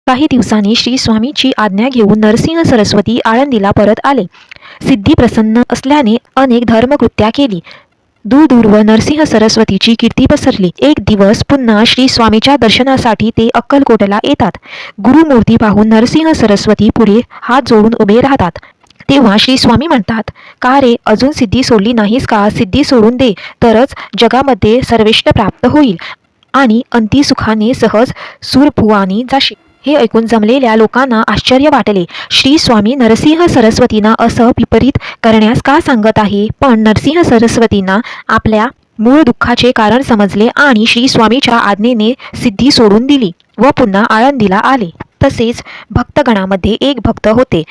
काही दिवसांनी श्री स्वामीची आज्ञा घेऊन नरसिंह सरस्वती आळंदीला परत आले. सिद्धी प्रसन्न असल्याने अनेक धर्मकृत्या केली. दूरदूरवर नरसिंह सरस्वतीची कीर्ती पसरली. एक दिवस पुन्हा श्री स्वामीच्या दर्शनासाठी ते अक्कलकोटला येतात. गुरुमूर्ती पाहून नरसिंह सरस्वती पुढे हात जोडून उभे राहतात. तेव्हा श्री स्वामी म्हणतात, का रे, अजून सिद्धी सोडली नाहीस का? सिद्धी सोडून दे, तरच जगामध्ये सर्वेष्ट प्राप्त होईल आणि अंती सुखाने सहज सुरभुवानी जाशील. हे ऐकून जमलेल्या लोकांना आश्चर्य वाटले. श्री स्वामी नरसिंह सरस्वतींना असं विपरीत करण्यास का सांगत आहे? पण नरसिंह सरस्वतींना आपल्या मूळ दुःखाचे कारण समजले आणि श्री स्वामीच्या आज्ञेने सिद्धी सोडून दिली व पुन्हा आळंदीला आले. तसेच भक्तगणामध्ये एक भक्त होते.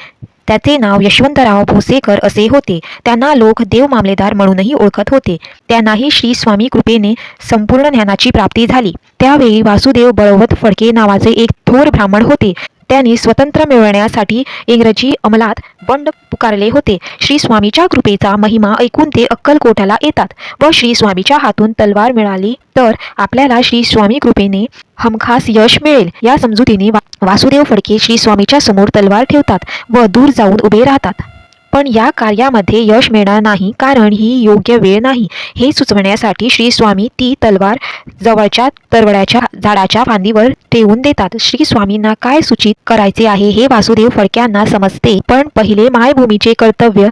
त्याचे नाव यशवंतराव भोसेकर असे होते. त्यांना लोक देव मामलेदार म्हणूनही ओळखत होते. त्यांनाही श्री स्वामी कृपेने संपूर्ण ज्ञानाची प्राप्ती झाली. त्यावेळी वासुदेव बळवंत फडके नावाचे एक थोर ब्राह्मण होते. त्यांनी स्वतंत्र मिळवण्यासाठी इंग्रजी अंमलात बंड पुकारले होते. श्री स्वामीच्या कृपेचा महिमा ऐकून ते अक्कलकोटाला येतात व श्री स्वामीच्या हातून तलवार मिळाली तर आपल्याला श्री स्वामी कृपेने हमखास यश मिळेल या समजुतीने वासुदेव फडके श्री स्वामीच्या समोर तलवार ठेवतात व दूर जाऊन उभे राहतात. पण या कार्यामध्ये यश मिळणार नाही, कारण ही योग्य वेळ नाही हे सुचवण्यासाठी श्री स्वामी ती तलवार जवळच्या तरवड्याच्या झाडाच्या फांदीवर ठेवून देतात. श्री स्वामींना काय सूचित करायचे आहे हे वासुदेव फडक्यांना समजते. पण पहिले मायभूमीचे कर्तव्य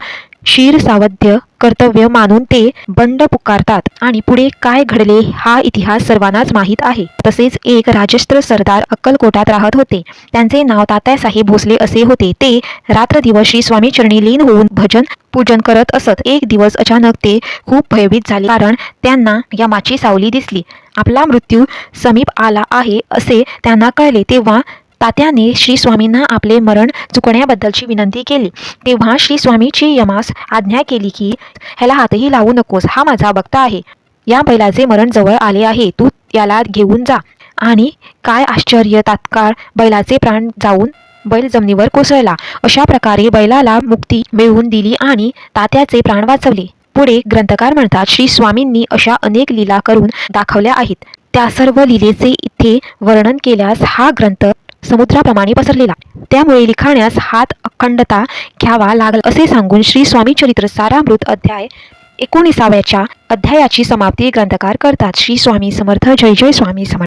शिरसावध्य कर्तव्य मानून ते बंड पुकारतात आणि पुढे काय घडले हा इतिहास सर्वांनाच माहीत आहे. तसेच एक राजश्र सरदार अक्कलकोटात राहत होते. त्यांचे नाव तात्यासाहेब भोसले असे होते. ते रात्रदिवस श्री स्वामी चरणी लीन होऊन भजन पूजन करत असत. एक दिवस अचानक ते खूप भयभीत झाले, कारण त्यांना यमाची सावली दिसली. आपला मृत्यू समीप आला आहे असे त्यांना कळले. तेव्हा तात्याने श्री स्वामींना आपले मरण चुकण्याबद्दलची विनंती केली. तेव्हा श्री स्वामीची यमास आज्ञा केली की ह्याला हातही लावू नकोस, हा माझा भक्त आहे. या बैलाचे मरण जवळ आले आहे, तू याला घेऊन जा. आणि काय आश्चर्य, तात्काळ बैलाचे प्राण जाऊन बैल जमिनीवर कोसळला. अशा प्रकारे बैलाला मुक्ती मिळवून दिली आणि तात्याचे प्राण वाचवले. पुढे ग्रंथकार म्हणतात, श्री स्वामींनी अशा अनेक लीला करून दाखवल्या आहेत. त्या सर्व लीलेचे इथे वर्णन केल्यास हा ग्रंथ समुद्राप्रमाणे पसरलेला, त्यामुळे लिखाण्यास हात अखंडता घ्यावा लागला असे सांगून श्री स्वामी चरित्र सारामृत अध्याय 19व्या अध्यायाची समाप्ती ग्रंथकार करतात. श्री स्वामी समर्थ. जय जय स्वामी समर्थ.